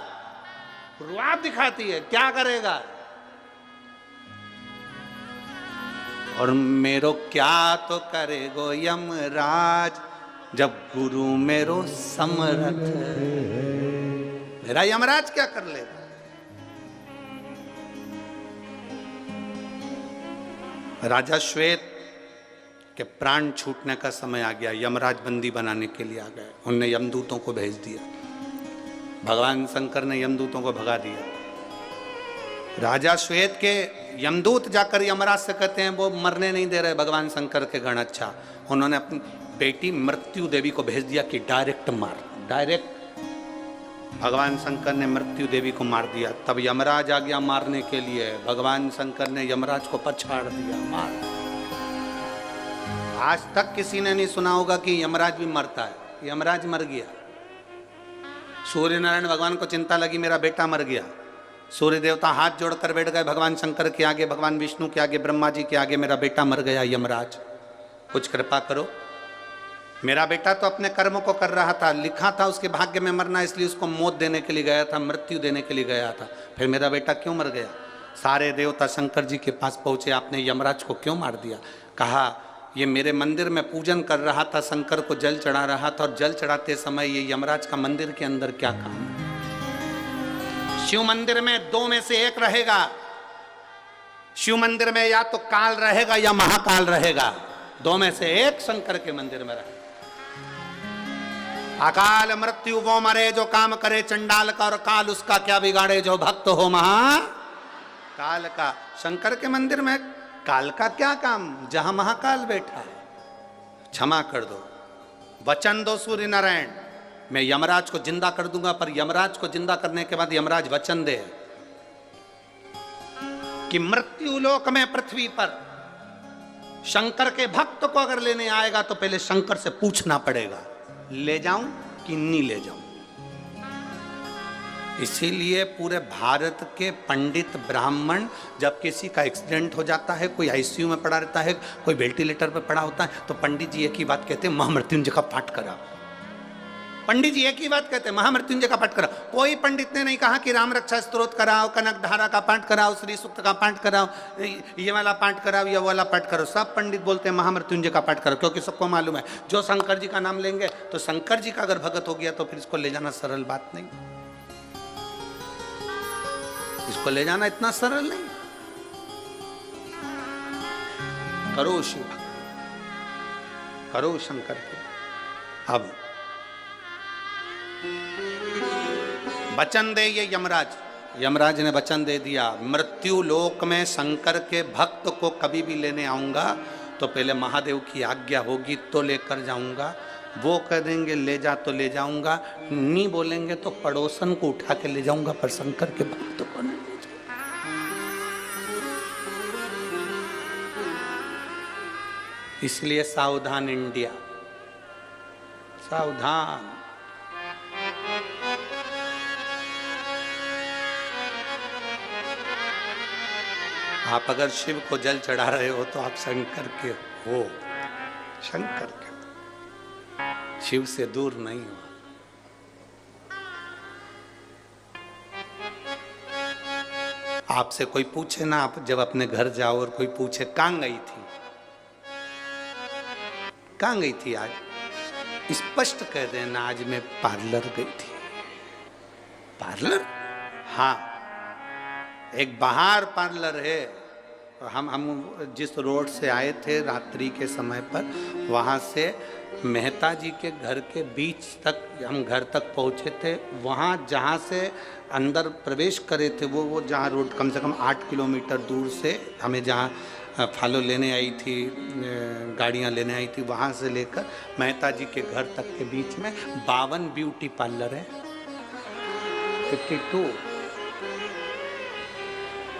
रुआब दिखाती है। क्या करेगा? और मेरो क्या तो करेगो यमराज, जब गुरु मेरो समरथ। मेरा यमराज क्या कर लेगा? राजा श्वेत के प्राण छूटने का समय आ गया, यमराज बंदी बनाने के लिए आ गए। उनने यमदूतों को भेज दिया, भगवान शंकर ने यमदूतों को भगा दिया। राजा श्वेत के यमदूत जाकर यमराज से कहते हैं वो मरने नहीं दे रहे भगवान शंकर के गण। अच्छा, उन्होंने अपनी बेटी मृत्यु देवी को भेज दिया कि डायरेक्ट मार, डायरेक्ट। भगवान शंकर ने मृत्यु देवी को मार दिया। तब यमराज आ गया मारने के लिए, भगवान शंकर ने यमराज को पछाड़ दिया, मार। आज तक किसी ने नहीं सुना होगा कि यमराज भी मरता है। यमराज मर गया। सूर्य नारायण भगवान को चिंता लगी मेरा बेटा मर गया। सूर्य देवता हाथ जोड़कर बैठ गए भगवान शंकर के आगे, भगवान विष्णु के आगे, ब्रह्मा जी के आगे, मेरा बेटा मर गया, यमराज कुछ कृपा करो। मेरा बेटा तो अपने कर्म को कर रहा था, लिखा था उसके भाग्य में मरना, इसलिए उसको मौत देने के लिए गया था, मृत्यु देने के लिए गया था। फिर मेरा बेटा क्यों मर गया? सारे देवता शंकर जी के पास पहुंचे, आपने यमराज को क्यों मार दिया? कहा ये मेरे मंदिर में पूजन कर रहा था, शंकर को जल चढ़ा रहा था, और जल चढ़ाते समय ये यमराज का मंदिर के अंदर क्या काम? शिव मंदिर में दो में से एक रहेगा। शिव मंदिर में या तो काल रहेगा या महाकाल रहेगा, दो में से एक शंकर के मंदिर में रहेगा। अकाल मृत्यु वो मरे जो काम करे चंडाल का, और काल उसका क्या बिगाड़े जो भक्त हो महाकाल का। शंकर के मंदिर में काल का क्या काम, जहां महाकाल बैठा है। क्षमा कर दो, वचन दो सूर्य नारायण, मैं यमराज को जिंदा कर दूंगा, पर यमराज को जिंदा करने के बाद यमराज वचन दे कि मृत्यु लोक में पृथ्वी पर शंकर के भक्त को अगर लेने आएगा तो पहले शंकर से पूछना पड़ेगा ले जाऊं कि नहीं ले जाऊं। इसीलिए पूरे भारत के पंडित ब्राह्मण जब किसी का एक्सीडेंट हो जाता है, कोई आईसीयू में पड़ा रहता है, कोई वेंटिलेटर पर पड़ा होता है, तो पंडित जी एक ही बात कहते हैं, महामृत्युंजय का पाठ करा। पंडित जी एक ही बात कहते हैं, महामृत्युंजय का पाठ करा। कोई पंडित ने नहीं कहा कि राम रक्षा स्तोत्र कराओ, कनक धारा का पाठ कराओ, श्री सूक्त का पाठ कराओ, ये वाला पाठ कराओ, ये वाला पाठ करो। सब पंडित बोलते हैं महामृत्युंजय का पाठ करो, क्योंकि सबको मालूम है जो शंकर जी का नाम लेंगे तो शंकर जी का अगर भगत हो गया तो फिर इसको ले जाना सरल बात नहीं, इसको ले जाना इतना सरल नहीं। करो शिव, करो शंकर के। अब वचन दे ये यमराज, यमराज ने वचन दे दिया, मृत्यु लोक में शंकर के भक्त को कभी भी लेने आऊंगा तो पहले महादेव की आज्ञा होगी तो लेकर जाऊंगा। वो कह देंगे ले जा तो ले जाऊंगा, नहीं बोलेंगे तो पड़ोसन को उठा के ले जाऊंगा, पर शंकर के भक्त को नहीं ले जाऊंगा। इसलिए सावधान इंडिया, सावधान। आप अगर शिव को जल चढ़ा रहे हो तो आप शंकर के हो, शंकर के, शिव से दूर नहीं हो। आपसे कोई पूछे ना, आप जब अपने घर जाओ और कोई पूछे कहां गई थी, कहां गई थी आज, स्पष्ट कह देना आज मैं पार्लर गई थी। पार्लर? हाँ, एक बाहर पार्लर है। हम जिस रोड से आए थे रात्रि के समय पर, वहाँ से मेहता जी के घर के बीच तक हम घर तक पहुँचे थे। वहाँ जहाँ से अंदर प्रवेश करे थे वो जहाँ रोड कम से कम 8 किलोमीटर दूर से हमें जहाँ फॉलो लेने आई थी, गाड़ियाँ लेने आई थी, वहाँ से लेकर मेहता जी के घर तक के बीच में 52 ब्यूटी पार्लर है। 52।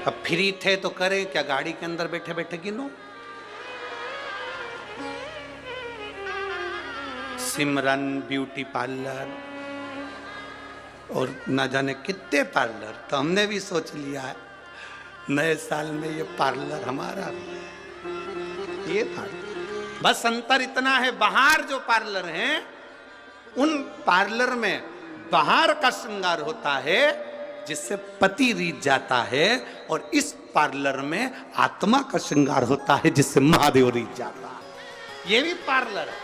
अब फ्री थे तो करें क्या, गाड़ी के अंदर बैठे बैठे गिनो। सिमरन ब्यूटी पार्लर और ना जाने कितने पार्लर, तो हमने भी सोच लिया है नए साल में ये पार्लर हमारा भी है। ये पार्लर बस अंतर इतना है, बाहर जो पार्लर हैं उन पार्लर में बाहर का श्रृंगार होता है जिससे पति रीझ जाता है, और इस पार्लर में आत्मा का श्रृंगार होता है जिससे महादेव रीझ जाता है। ये भी पार्लर है,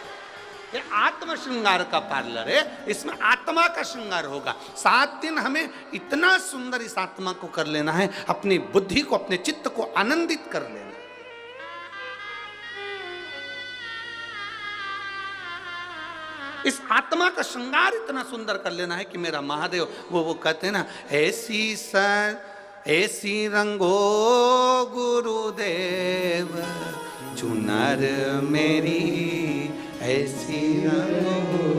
ये आत्म श्रृंगार का पार्लर है, इसमें आत्मा का श्रृंगार होगा। 7 दिन हमें इतना सुंदर इस आत्मा को कर लेना है, अपनी बुद्धि को, अपने चित्त को आनंदित कर लेना है। इस आत्मा का श्रृंगार इतना सुंदर कर लेना है कि मेरा महादेव, वो कहते हैं ना, ऐसी रंगो गुरुदेव चुनर मेरी, ऐसी रंगो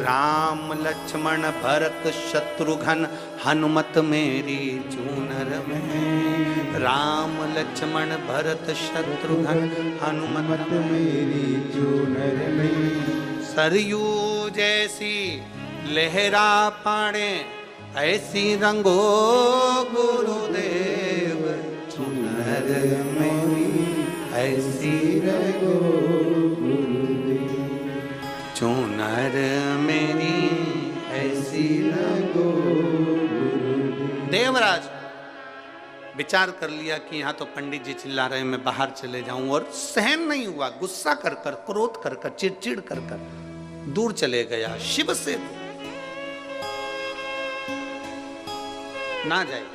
राम लक्ष्मण भरत शत्रुघ्न हनुमत मेरी चूनर में, राम लक्ष्मण भरत शत्रुघ्न हनुमत मेरी चूनर में। सरयू जैसी लहरा पाड़े ऐसी रंगो गुरुदेव चूनर मेरी, ऐसी रंगो चूनर मेरी, ऐसी रंगो। देवराज विचार कर लिया कि यहाँ तो पंडित जी चिल्ला रहे हैं, मैं बाहर चले जाऊं, और सहन नहीं हुआ, गुस्सा कर कर, क्रोध कर कर, चिड़चिड़ कर कर दूर चले गया शिव से। ना जाइए।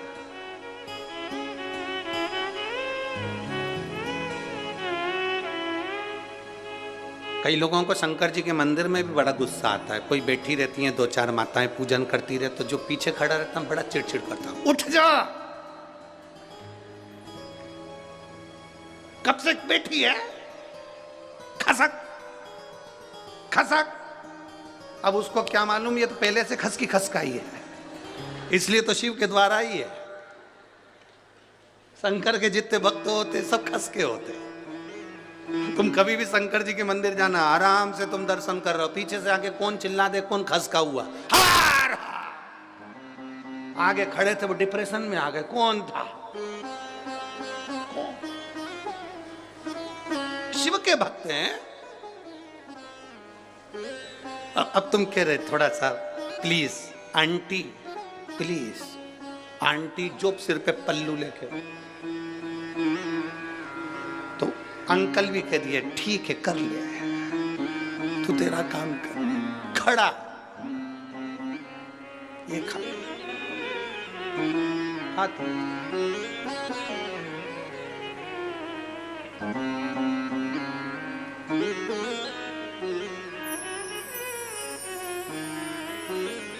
कई लोगों को शंकर जी के मंदिर में भी बड़ा गुस्सा आता है। कोई बैठी रहती हैं, 2-4 माताएं पूजन करती रहे, तो जो पीछे खड़ा रहता है बड़ा चिड़चिड़ करता है, उठ जा, कब से बैठी है, खसक खसक। अब उसको क्या मालूम, ये तो पहले से खस की खसकाई है, इसलिए तो शिव के द्वारा ही है। शंकर के जितने भक्त होते सब खस के होते। तुम कभी भी शंकर जी के मंदिर जाना, आराम से तुम दर्शन कर रहे हो, पीछे से आके कौन चिल्ला दे, कौन खसका हुआ, हार आगे खड़े थे वो डिप्रेशन में आ गए, कौन था? शिव के भक्त हैं। अब तुम कह रहे थोड़ा सा प्लीज आंटी, प्लीज आंटी, जो सिर पे पल्लू लेके, तो अंकल भी कह दिए ठीक है कर ले, तू तेरा काम कर, खड़ा ये खा हाथ।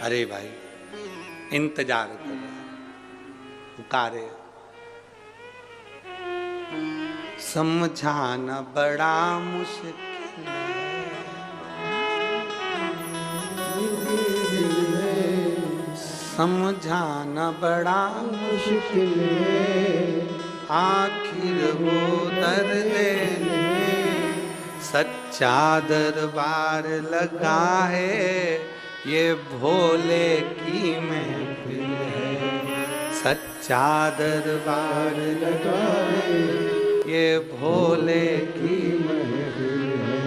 अरे भाई इंतजार कर, पुकारे, समझाना बड़ा मुश्किल है, समझाना बड़ा मुश्किल है, आखिर वो दर्द सच्चा दरबार लगा है, ये भोले की महफिल है, सच्चा दरबार लगा है, ये भोले की महफिल है।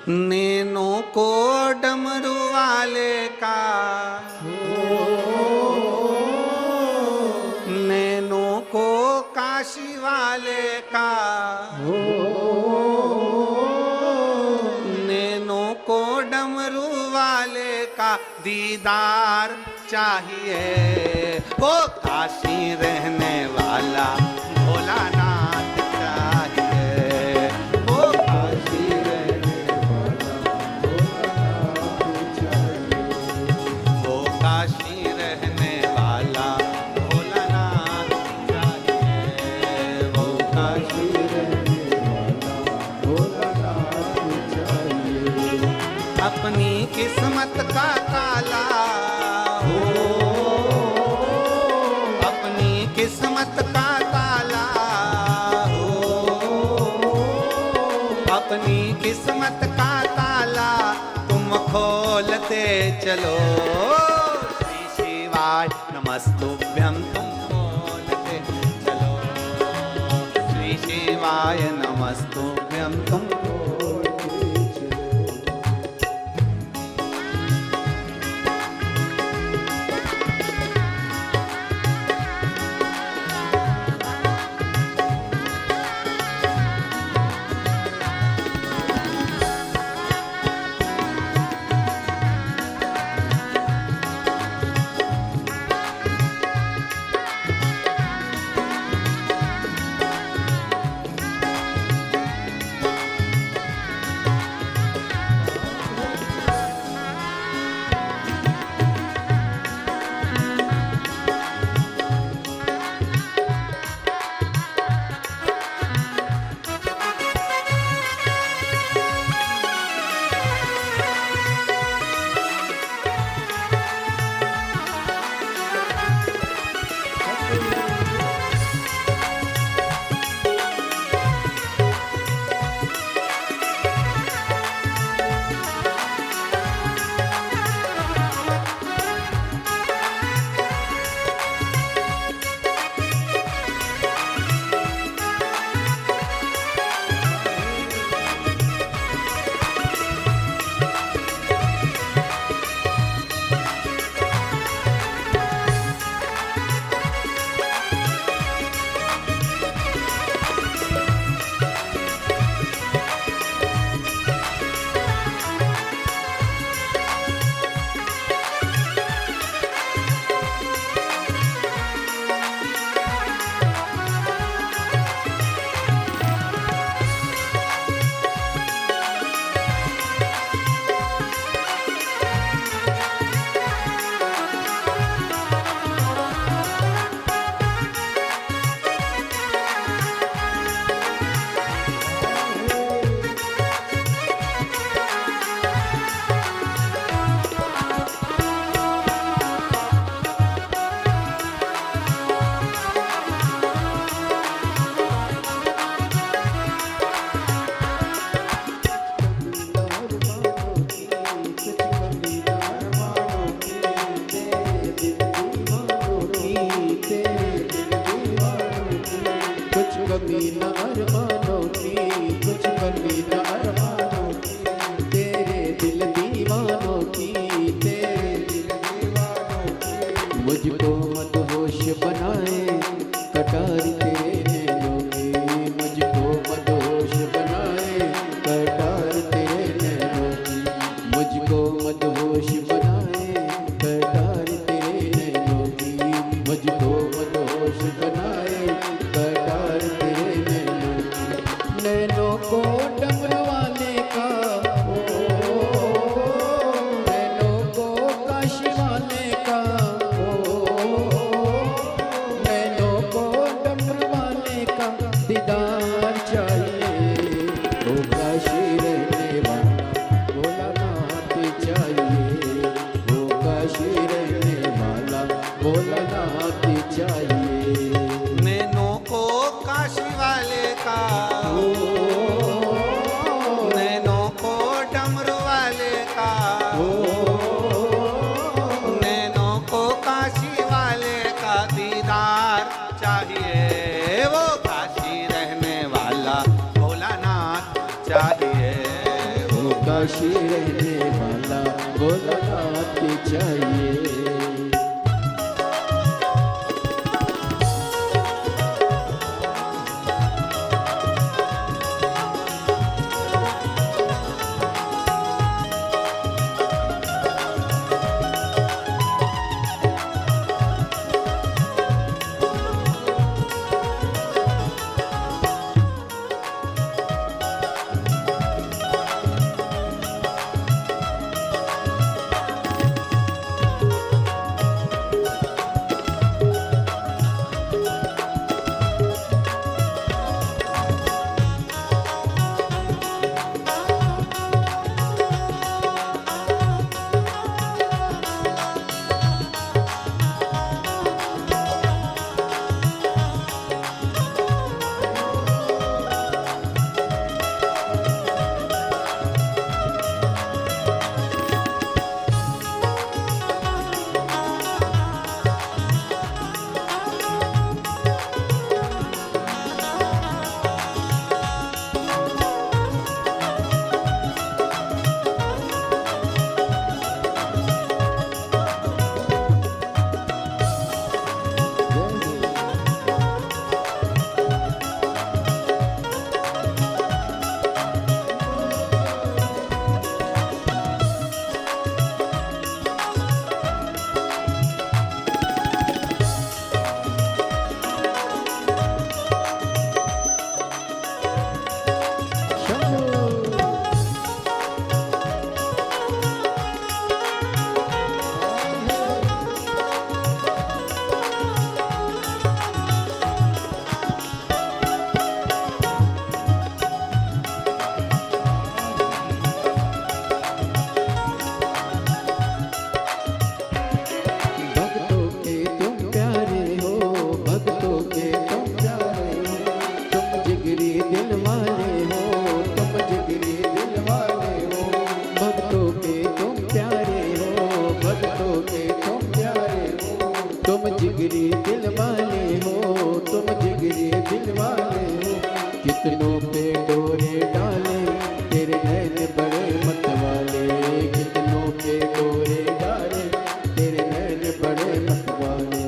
नैनों को डमरू वाले का, नैनों को काशी वाले का, नैनों को डमरू वाले का दीदार चाहिए, वो काशी रहने वाला भोलानाथ चाहिए, वो काशी रहने वाला भोलानाथ चाहिए, वो काशी रहने वाला भोलानाथ चाहिए, वो काशी रहने वाला भोलानाथ चाहिए। अपनी किस्मत का ताला हो, अपनी किस्मत का ताला हो, अपनी किस्मत का ताला तुम खोलते चलो, श्री शिवाय नमस्तुभ्यं तुम खोलते चलो, श्री शिवाय नमस्तुभ्यं तुम कमी न अरमानों की, कुछ कमी न अरमानों की, तेरे दिल दीवानों की, तेरे दिल दीवानों की। मुझको मदहोश बनाए कटार तेरे नैनों की, मुझको मदहोश बनाए कटार तेरे नैनों की, मुझको मदहोश बनाए कटार तेरे नैनों की, मुझको मदहोश बनाए कटार तेरे नैनों की। नैनों को डमरू वाले का, नैनों को काशी वाले का, नैनों को डमरू वाले का दीदार चाहिए। ओ काशी रहने वाला भोलानाथ चाहिए, ओ काशी रहने वाला भोलानाथ चाहिए। नैनों को काशी वाले का, नैनों को डमरू वाले का, नैनों को काशी वाले का दीदार चाहिए। वो काशी रहने वाला भोलानाथ चाहिए। ओ काशी रहने वाला भोलानाथ चाहिए। कितनों पे डोरे डाले तेरे नैन बड़े मतवाले, कितनों पे डोरे डाले तेरे नैन बड़े मतवाले।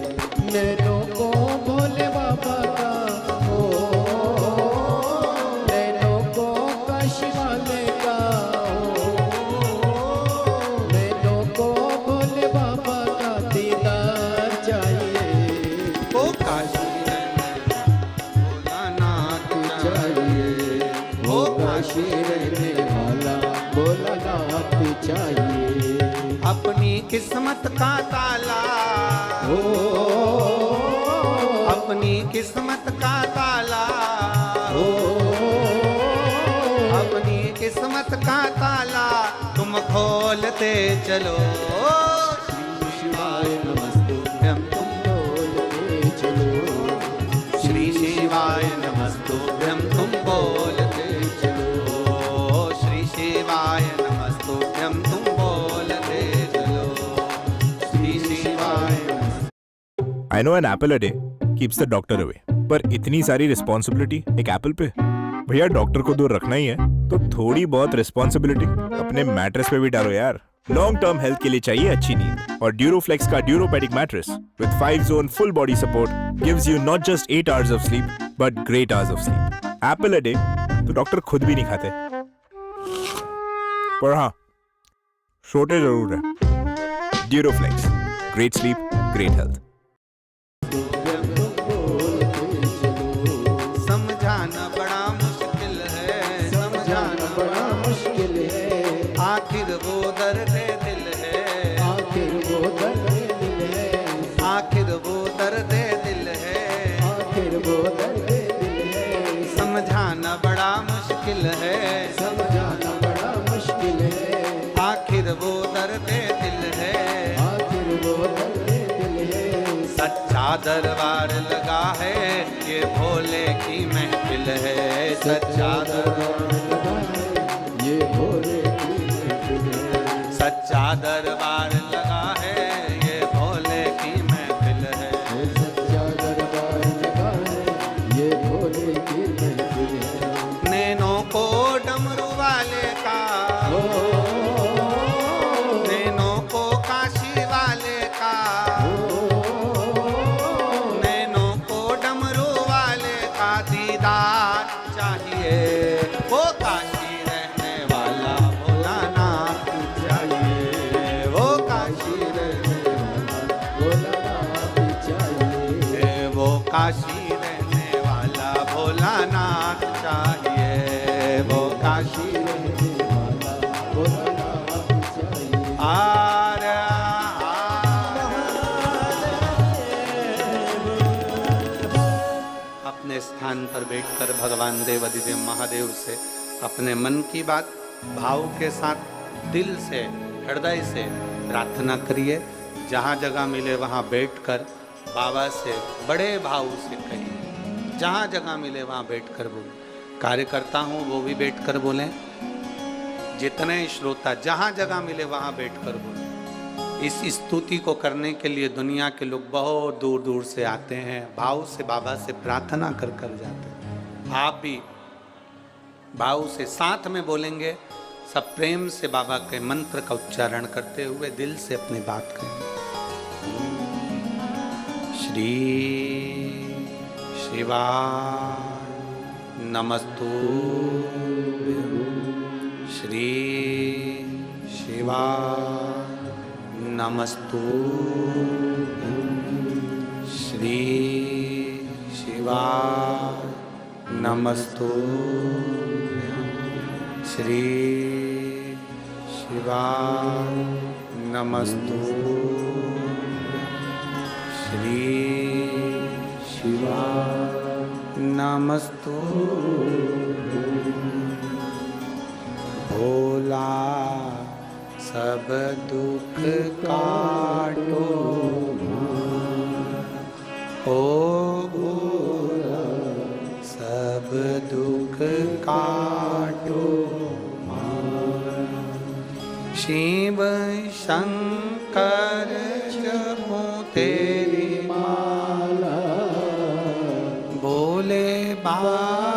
नैनों को भोले बाबा का हो, नैनों को काशी वाले का हो, नैनों को भोले बाबा का दीदार चाहिए। वो काशी काशी रहने वाला भोलानाथ चाहिए। अपनी किस्मत का ताला, अपनी किस्मत का ताला, अपनी किस्मत का ताला तुम खोलते चलो। श्री शिवाय नमस्तुभ्यं तुम बोलते चलो, श्री शिवाय नमस्तुभ्यं तुम बोलते चलो, श्री शिवाय नमस्तुभ्यं तुम बोलते चलो, श्री शिवाय। I know an apple a day keeps the doctor away. पर इतनी सारी रिस्पॉन्सिबिलिटी एक एप्पल पे? भैया डॉक्टर को दूर रखना ही है तो थोड़ी बहुत रिस्पॉन्सिबिलिटी अपने मैट्रेस पे भी डालो यार। लॉन्ग टर्म हेल्थ के लिए चाहिए अच्छी नींद, और ड्यूरोफ्लेक्स का Duropedic mattress with 5 zone full body support gives you not just 8 hours of sleep but great hours of sleep. Apple a day तो डॉक्टर खुद भी नहीं खाते, पर हाँ छोटे जरूर है। Duroflex, great sleep, great health. समझाना बड़ा मुश्किल है, समझाना बड़ा मुश्किल है, आखिर वो दर्द दिल है, आखिर वो दर्द दिल है, आखिर वो दर्द दिल है, आखिर वो दर्द दिल है, समझाना बड़ा मुश्किल है, समझाना बड़ा मुश्किल है, आखिर वो दर्द दिल है, आखिर वो दर्द दिल है। सच्चा दरबार लगा है, ये भोले की महफिल है, सच्चा दरबार लगा है, ये भोले की महफिल है, सच्चा दरबार लगा है, ये भोले की महफिल है। सच्चा दरबार लगा है, ये भोले की महफिल है। नैनों को डमरू वाले का, नैनों को काशी वाले का, नैनों को डमरू वाले का दीदार चाहिए, वो काशी रहने वाला भोलानाथ चाहिए, वो काशी रहने भोलानाथ चाहिए, वो काशी रहने वाला भोलानाथ चाहिए, वो काशी रहने भोलानाथ चाहिए। आर अपने स्थान पर बैठकर भगवान देवाधिदेव महादेव से अपने मन की बात भाव के साथ दिल से हृदय से प्रार्थना करिए। जहाँ जगह मिले वहाँ बैठकर बाबा से बड़े भाव से कहिए, जहाँ जगह मिले वहाँ बैठकर बोलें। कार्य करता हूँ वो भी बैठकर बोलें, जितने श्रोता जहाँ जगह मिले वहाँ बैठकर बोलें। इस स्तुति को करने के लिए दुनिया के लोग बहुत दूर दूर से आते हैं, भाव से बाबा से प्रार्थना कर कर जाते हैं। आप भी भाव से साथ में बोलेंगे, सब प्रेम से बाबा के मंत्र का उच्चारण करते हुए दिल से अपनी बात करेंगे। श्री शिवाय नमस्तुभ्यं, श्री शिवाय नमस्तुभ्यं, श्री शिवाय नमस्तुभ्यं, श्री शिवाय नमस्तुभ्यं, श्री शिवाय नमस्तुभ्यं। भोला सब दुख काटो, ओ भोला सब दुख काटो, शिव शंकर जपो तेरी माला, भोले बाबा